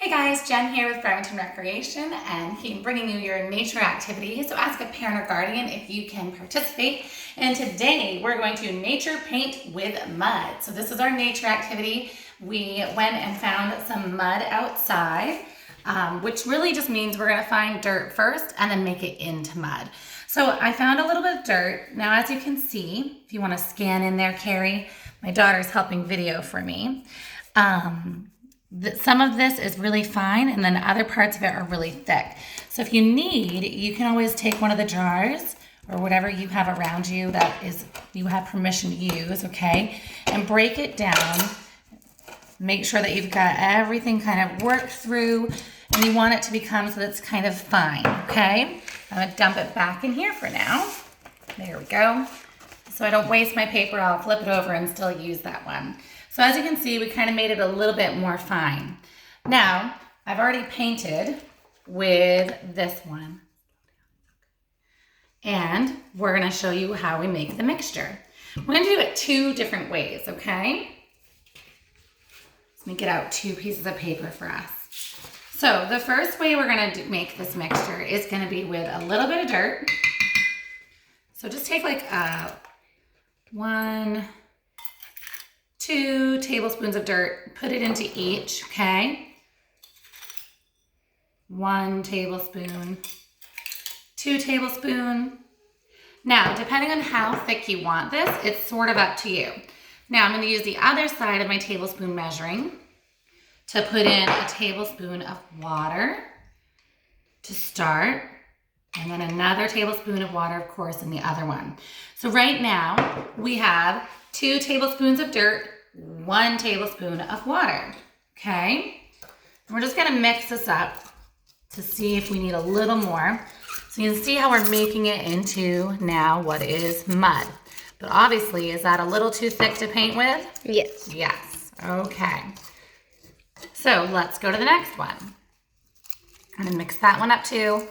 Hey guys, Jen here with Farrington Recreation and bringing you your nature activity. So ask a parent or guardian if you can participate. And today we're going to nature paint with mud. So this is our nature activity. We went and found some mud outside, which really just means we're going to find dirt first and then make it into mud. So I found a little bit of dirt. Now, as you can see, if you want to scan in there, Carrie, my daughter's helping video for me. Some of this is really fine and then other parts of it are really thick. So if you need, you can always take one of the jars or whatever you have around you that is you have permission to use, okay? And break it down. Make sure that you've got everything kind of worked through and you want it to become so that it's kind of fine, okay? I'm gonna dump it back in here for now. There we go. So I don't waste my paper, I'll flip it over and still use that one. So as you can see, we kind of made it a little bit more fine. Now, I've already painted with this one. And we're gonna show you how we make the mixture. We're gonna do it two different ways, okay? Let me get out two pieces of paper for us. So the first way we're gonna make this mixture is gonna be with a little bit of dirt. So just take like 2 tablespoons of dirt, put it into each, okay? 1 tablespoon, 2 tablespoons. Now, depending on how thick you want this, it's sort of up to you. Now, I'm gonna use the other side of my tablespoon measuring to put in a tablespoon of water to start, and then another tablespoon of water, of course, in the other one. So right now, we have 2 tablespoons of dirt, 1 tablespoon of water, okay? And we're just gonna mix this up to see if we need a little more. So you can see how we're making it into now what is mud. But obviously, is that a little too thick to paint with? Yes. Yes, okay. So let's go to the next one. I'm gonna mix that one up too.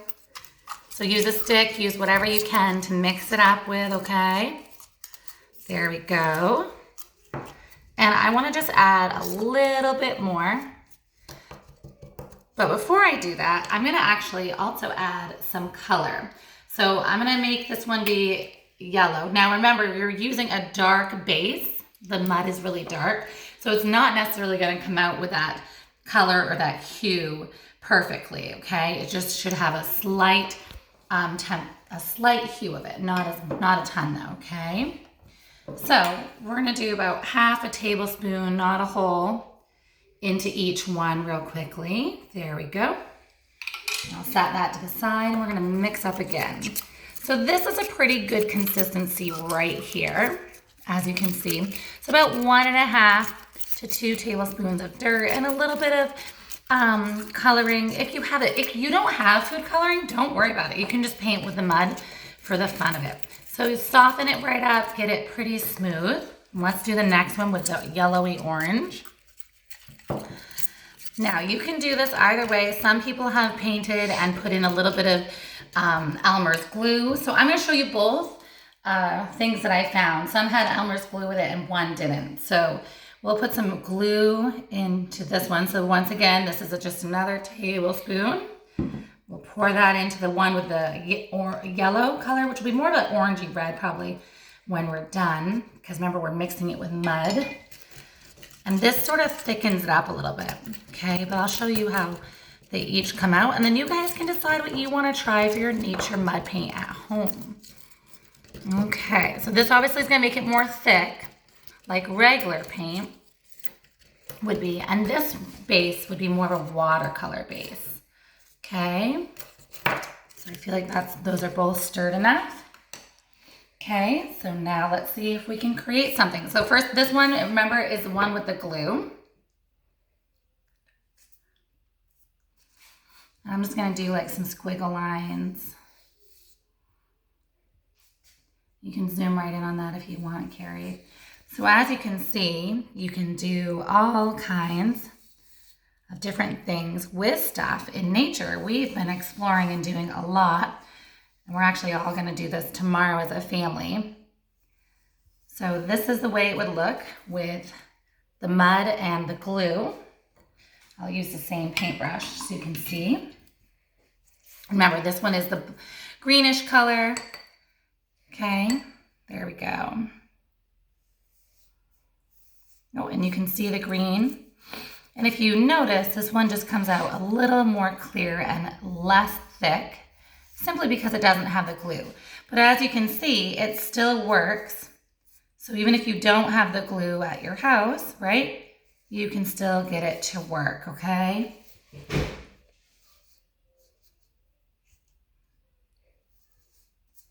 So use a stick, use whatever you can to mix it up with, okay? There we go. And I want to just add a little bit more. But before I do that, I'm going to actually also add some color. So I'm going to make this one be yellow. Now remember, you're using a dark base. The mud is really dark. So it's not necessarily going to come out with that color or that hue perfectly, okay? It just should have a slight hue of it, not a ton though, okay? So we're gonna do about half a tablespoon, not a whole, into each one real quickly. There we go. I'll set that to the side and we're gonna mix up again. So this is a pretty good consistency right here, as you can see. It's about 1.5 to 2 tablespoons of dirt and a little bit of coloring. If you have it, if you don't have food coloring, don't worry about it. You can just paint with the mud for the fun of it. So soften it right up, get it pretty smooth. Let's do the next one with the yellowy orange. Now you can do this either way. Some people have painted and put in a little bit of Elmer's glue. So I'm gonna show you both things that I found. Some had Elmer's glue with it and one didn't. So we'll put some glue into this one. So once again, this is just another tablespoon. We'll pour that into the one with the yellow color, which will be more of an orangey red probably when we're done, because remember we're mixing it with mud. And this sort of thickens it up a little bit, okay? But I'll show you how they each come out, and then you guys can decide what you want to try for your nature mud paint at home. Okay, so this obviously is going to make it more thick, like regular paint would be, and this base would be more of a watercolor base. Okay, so I feel like those are both stirred enough. Okay, so now let's see if we can create something. So first, this one, remember, is the one with the glue. I'm just gonna do like some squiggle lines. You can zoom right in on that if you want, Carrie. So as you can see, you can do all kinds of different things with stuff in nature. We've been exploring and doing a lot, and we're actually all gonna do this tomorrow as a family. So this is the way it would look with the mud and the glue. I'll use the same paintbrush so you can see. Remember, this one is the greenish color. Okay, there we go. Oh, and you can see the green. And if you notice, this one just comes out a little more clear and less thick, simply because it doesn't have the glue. But as you can see, it still works. So even if you don't have the glue at your house, right, you can still get it to work, okay?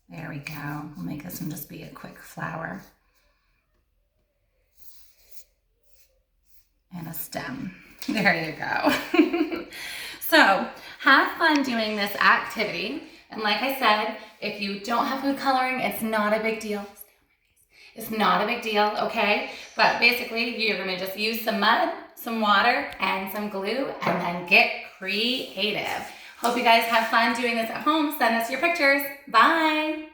There we go. We'll make this one just be a quick flower. And a stem. There you go. So have fun doing this activity. And like I said, if you don't have food coloring, it's not a big deal. It's not a big deal, okay? But basically, you're gonna just use some mud, some water, and some glue, and then get creative. Hope you guys have fun doing this at home. Send us your pictures. Bye.